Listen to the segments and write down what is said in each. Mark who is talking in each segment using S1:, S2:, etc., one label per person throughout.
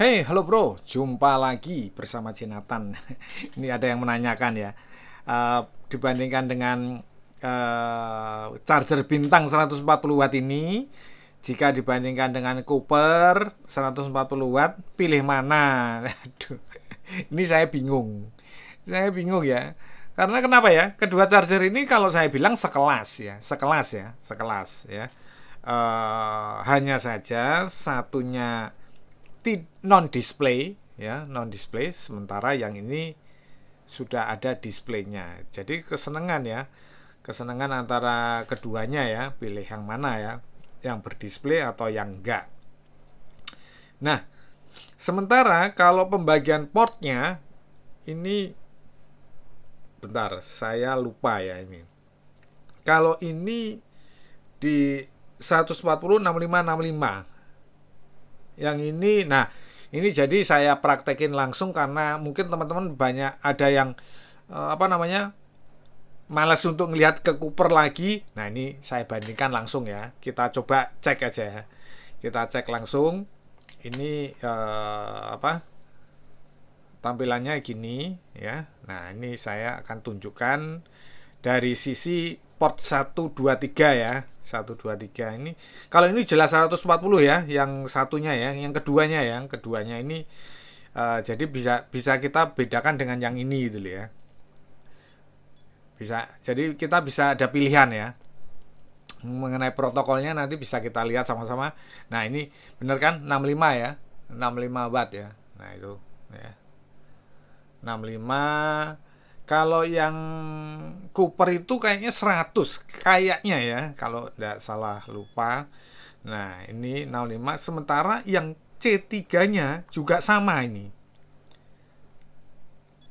S1: Hey, halo bro, jumpa lagi bersama Jinatan. Ini ada yang menanyakan ya, eh, dibandingkan dengan charger bintang 140 watt ini, jika dibandingkan dengan Cooper 140 watt, pilih mana? Aduh, ini saya bingung. Saya bingung ya. Karena kenapa ya? Kedua charger ini kalau saya bilang sekelas ya, sekelas ya. Hanya saja satunya non display ya, non display, sementara yang ini sudah ada displaynya. Jadi kesenangan ya, kesenangan antara keduanya ya, pilih yang mana ya, yang berdisplay atau yang enggak. Nah, sementara kalau pembagian portnya ini, bentar saya lupa ya ini. Kalau ini di 140 65 65, yang ini, nah ini jadi saya praktekin langsung karena mungkin teman-teman banyak ada yang apa namanya, malas untuk ngelihat ke Cooper lagi. Nah ini saya bandingkan langsung ya, kita coba cek aja ya, kita cek langsung. Ini apa, tampilannya gini ya. Nah ini saya akan tunjukkan dari sisi port 123 ya, 123 ini. Kalau ini jelas 140 ya, yang satunya ya, yang keduanya ya, yang keduanya ini jadi bisa bisa kita bedakan dengan yang ini gitu ya. Bisa, jadi kita bisa ada pilihan ya. Mengenai protokolnya nanti bisa kita lihat sama-sama. Nah, ini bener kan 65 ya. 65 watt ya. Nah, itu ya. 65. Kalau yang Cooper itu kayaknya 100, kayaknya ya, kalau tidak salah lupa. Nah, ini 65, sementara yang C3-nya juga sama ini.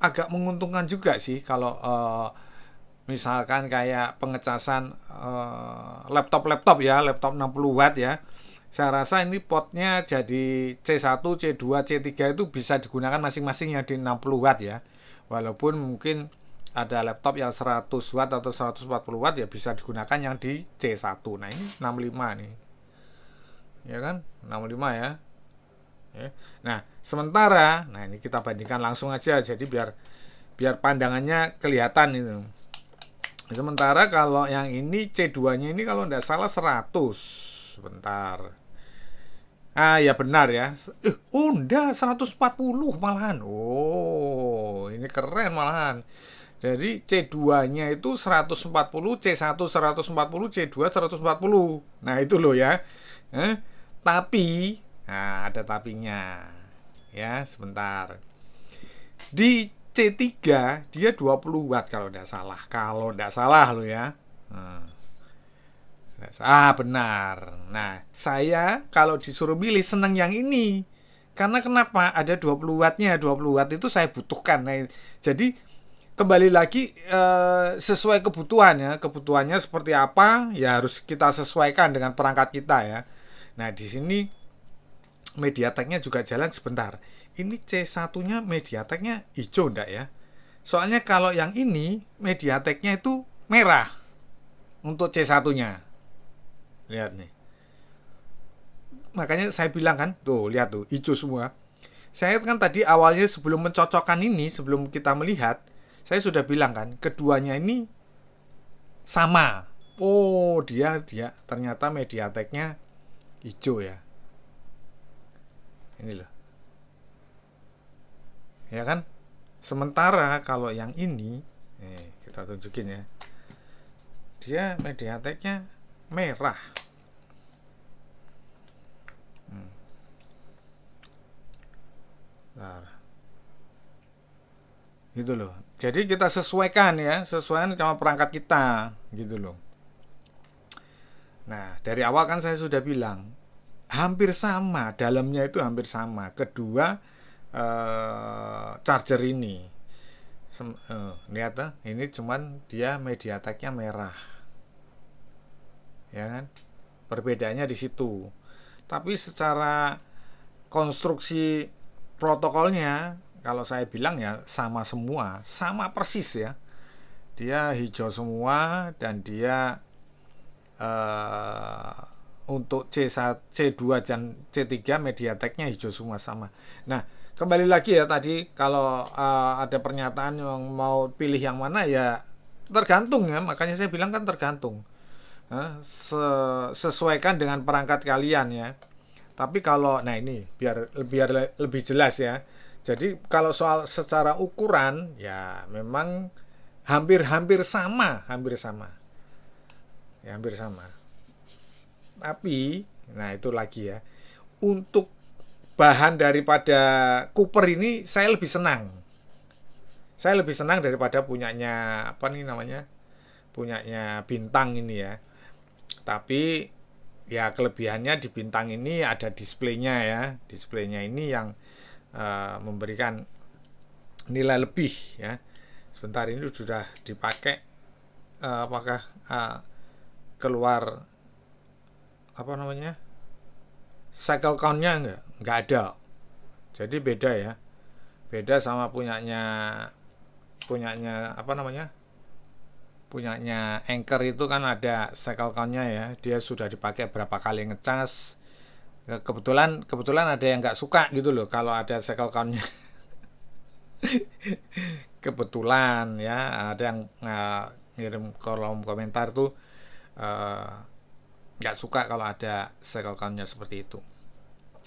S1: Agak menguntungkan juga sih kalau misalkan kayak pengecasan laptop-laptop ya, laptop 60 watt ya. Saya rasa ini potnya jadi C1, C2, C3 itu bisa digunakan masing-masing yang di 60 watt ya. Walaupun mungkin ada laptop yang 100 watt atau 140 watt ya bisa digunakan yang di C1. Nah, ini 65 nih. Ya kan? 65 ya. Ya. Nah, sementara, nah ini kita bandingkan langsung aja jadi biar biar pandangannya kelihatan itu. Sementara kalau yang ini C2-nya ini kalau tidak salah 100. Sebentar. Ah ya benar ya. Oh enggak, 140 malahan. Oh, ini keren malahan. Jadi C2-nya itu 140, C1 140, C2 140. Nah, itu loh ya. Tapi, nah ada tapinya. Ya, sebentar. Di C3 dia 20 watt kalau tidak salah. Kalau tidak salah lo ya. Hmm. Benar. Nah, saya kalau disuruh milih seneng yang ini. Karena kenapa? Ada 20 wattnya. 20 watt itu saya butuhkan. Nah, jadi kembali lagi sesuai kebutuhan ya. Kebutuhannya seperti apa? Ya harus kita sesuaikan dengan perangkat kita ya. Nah, di sini MediaTek-nya juga jalan sebentar. Ini C1-nya MediaTek-nya hijau enggak ya? Soalnya kalau yang ini MediaTek-nya itu merah untuk C1-nya. Lihat nih. Makanya saya bilang kan, tuh lihat tuh hijau semua. Saya kan tadi awalnya sebelum mencocokkan ini, sebelum kita melihat, saya sudah bilang kan, keduanya ini sama. Oh, dia ternyata MediaTek-nya hijau ya. Ini loh. Ya kan? Sementara kalau yang ini, kita tunjukin ya. Dia MediaTek-nya merah. Nah, gitu loh. Jadi kita sesuaikan ya, sesuaikan sama perangkat kita, gitu loh. Nah, dari awal kan saya sudah bilang, hampir sama, dalamnya itu hampir sama. Kedua charger ini, lihat ini cuman dia MediaTek-nya merah, ya kan? Perbedaannya di situ. Tapi secara konstruksi protokolnya, kalau saya bilang ya sama semua, sama persis ya. Dia hijau semua dan dia untuk C1, C2 dan C3 MediaTek-nya hijau semua sama. Nah, kembali lagi ya tadi kalau ada pernyataan yang mau pilih yang mana ya tergantung ya, makanya saya bilang kan tergantung. Sesuaikan dengan perangkat kalian ya. Tapi kalau nah ini biar lebih jelas ya. Jadi kalau soal secara ukuran ya memang hampir-hampir sama, hampir sama. Ya, hampir sama. Tapi nah itu lagi ya. Untuk bahan daripada Cooper ini saya lebih senang. Saya lebih senang daripada punyanya apa nih namanya? Punyanya Bintang ini ya. Tapi ya kelebihannya di Bintang ini ada displaynya ya. Displaynya ini yang memberikan nilai lebih ya. Sebentar ini sudah dipakai apakah keluar apa namanya cycle countnya nggak ada, jadi beda ya, beda sama punyanya apa namanya punyanya Anchor itu kan ada cycle countnya ya, dia sudah dipakai berapa kali ngecas. Kebetulan ada yang nggak suka gitu loh kalau ada cycle countnya. Kebetulan ya ada yang ngirim kolom komentar tuh nggak suka kalau ada cycle countnya seperti itu.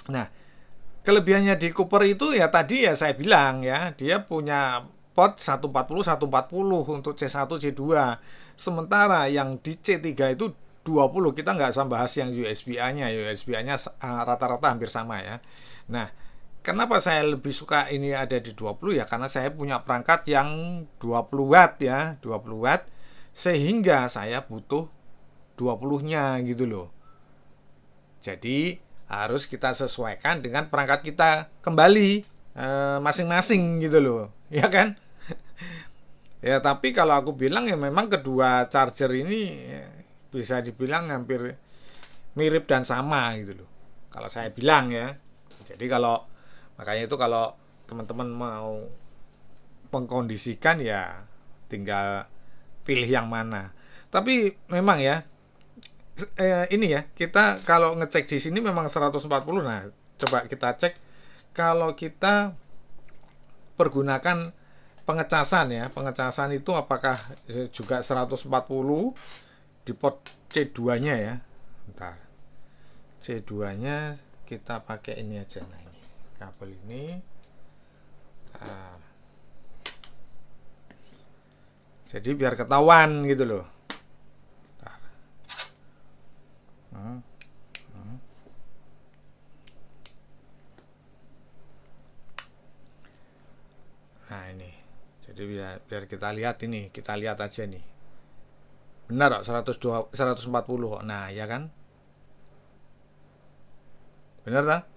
S1: Nah, kelebihannya di Cooper itu ya tadi ya saya bilang ya, dia punya port 140 140 untuk C1 C2. Sementara yang di C3 itu 20. Kita nggak usah bahas yang USB-A-nya. USB-A-nya rata-rata hampir sama ya. Nah, kenapa saya lebih suka ini ada di 20 ya? Karena saya punya perangkat yang 20 watt ya, 20 watt sehingga saya butuh 20-nya gitu loh. Jadi harus kita sesuaikan dengan perangkat kita kembali masing-masing gitu loh, ya kan? Ya tapi kalau aku bilang ya memang kedua charger ini bisa dibilang hampir mirip dan sama gitu loh. Kalau saya bilang ya. Jadi kalau makanya itu kalau teman-teman mau mengkondisikan ya tinggal pilih yang mana. Tapi memang ya ini ya kita kalau ngecek di sini memang 140. Nah coba kita cek kalau kita pergunakan pengecasan ya, pengecasan itu apakah juga 140 di port C2 nya ya. Bentar, C2 nya kita pakai ini aja. Nah ini kabel ini jadi biar ketahuan gitu loh. Nah ini, jadi biar kita lihat ini, kita lihat aja nih. Benar kok 140 kok. Nah ya kan, benar tak?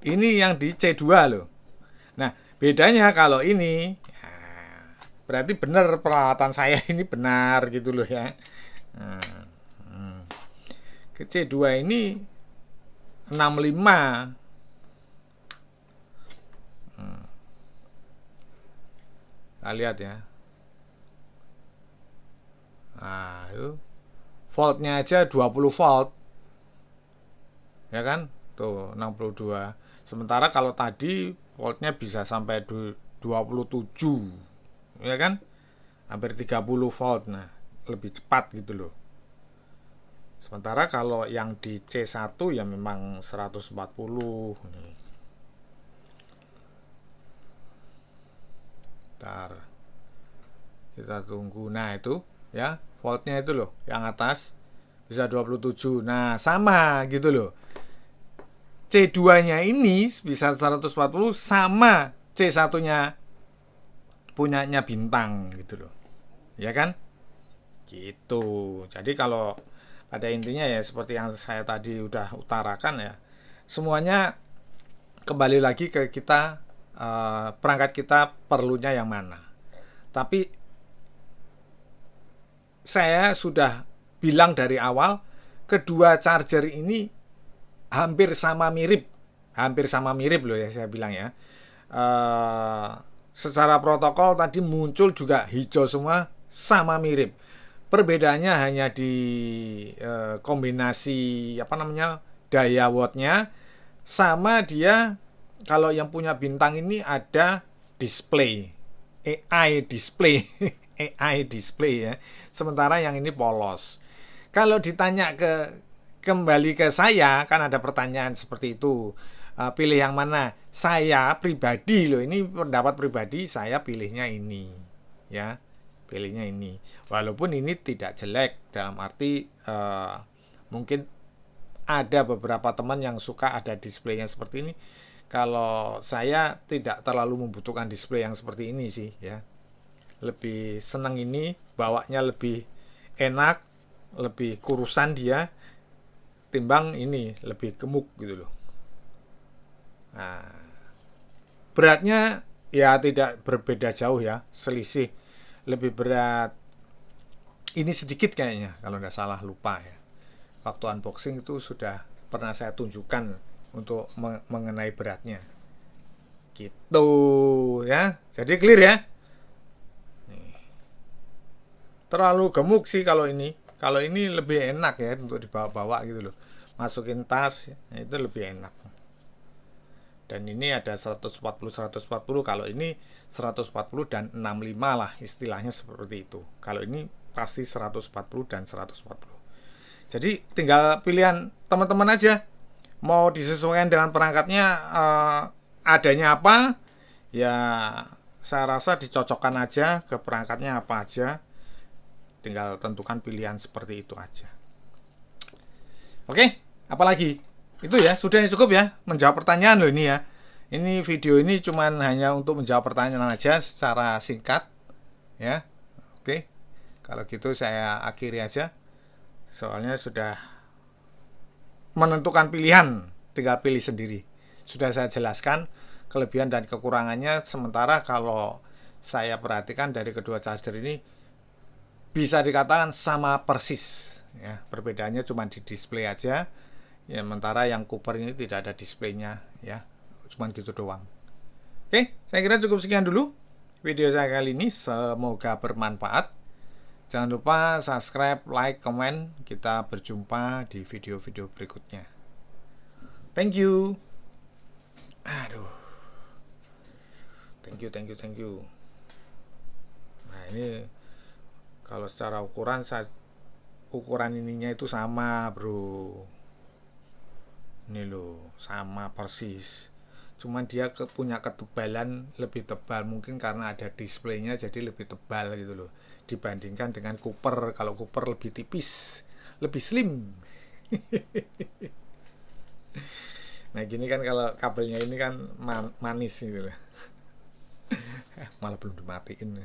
S1: Ini yang di C2 loh. Nah bedanya kalau ini, berarti benar peralatan saya ini benar gitu loh ya. Ke C2 ini 65. Kita lihat ya. Nah itu voltnya aja 20 volt ya kan, tuh 62. Sementara kalau tadi voltnya bisa sampai 27 ya kan, hampir 30 volt. Nah lebih cepat gitu loh. Sementara kalau yang di C1 ya memang 140. Bentar, kita tunggu. Nah itu ya voltnya itu loh, yang atas bisa 27. Nah sama gitu loh, C2 nya ini bisa 140 sama C1 nya punyanya Bintang gitu loh, ya kan gitu. Jadi kalau pada intinya ya seperti yang saya tadi udah utarakan ya, semuanya kembali lagi ke kita, perangkat kita perlunya yang mana. Tapi saya sudah bilang dari awal, kedua charger ini hampir sama mirip loh ya saya bilang ya. Secara protokol tadi muncul juga hijau semua, sama mirip. Perbedaannya hanya di kombinasi apa namanya daya wattnya, sama dia kalau yang punya bintang ini ada display AI display AI display ya. Sementara yang ini polos. Kalau ditanya kembali ke saya, kan ada pertanyaan seperti itu. Pilih yang mana? Saya pribadi loh, ini pendapat pribadi, saya pilihnya ini. Ya, pilihnya ini. Walaupun ini tidak jelek dalam arti mungkin ada beberapa teman yang suka ada display yang seperti ini. Kalau saya tidak terlalu membutuhkan display yang seperti ini sih ya. Lebih senang ini, bawanya lebih enak, lebih kurusan dia timbang ini lebih gemuk gitu loh. Nah, beratnya ya tidak berbeda jauh ya, selisih lebih berat ini sedikit kayaknya kalau nggak salah, lupa ya. Waktu unboxing itu sudah pernah saya tunjukkan untuk mengenai beratnya. Gitu ya. Jadi clear ya. Nih. Terlalu gemuk sih kalau ini. Kalau ini lebih enak ya untuk dibawa-bawa gitu loh. Masukin tas ya, itu lebih enak. Dan ini ada 140 kalau ini 140 dan 65 lah istilahnya seperti itu. Kalau ini pasti 140 dan 140. Jadi tinggal pilihan teman-teman aja mau disesuaikan dengan perangkatnya, adanya apa ya, saya rasa dicocokkan aja ke perangkatnya apa aja, tinggal tentukan pilihan seperti itu aja. Oke, apalagi itu ya, sudah cukup ya menjawab pertanyaan loh ini ya. Ini video ini cuman hanya untuk menjawab pertanyaan aja secara singkat ya. Oke, kalau gitu saya akhiri aja, soalnya sudah menentukan pilihan, tinggal pilih sendiri. Sudah saya jelaskan kelebihan dan kekurangannya. Sementara kalau saya perhatikan dari kedua charger ini bisa dikatakan sama persis ya, perbedaannya cuma di display aja ya, sementara yang Cooper ini tidak ada displaynya ya, cuma gitu doang. Oke, saya kira cukup sekian dulu video saya kali ini, semoga bermanfaat. Jangan lupa subscribe, like, komen. Kita berjumpa di video-video berikutnya. Thank you. Aduh. Thank you. Nah, ini kalau secara ukuran, ukuran ininya itu sama, bro. Ini loh, sama persis. Cuman dia punya ketebalan lebih tebal, mungkin karena ada displaynya jadi lebih tebal gitu loh, dibandingkan dengan Cooper. Kalau Cooper lebih tipis, lebih slim. Nah gini kan kalau kabelnya ini kan manis gitu loh. Malah belum dimatiin.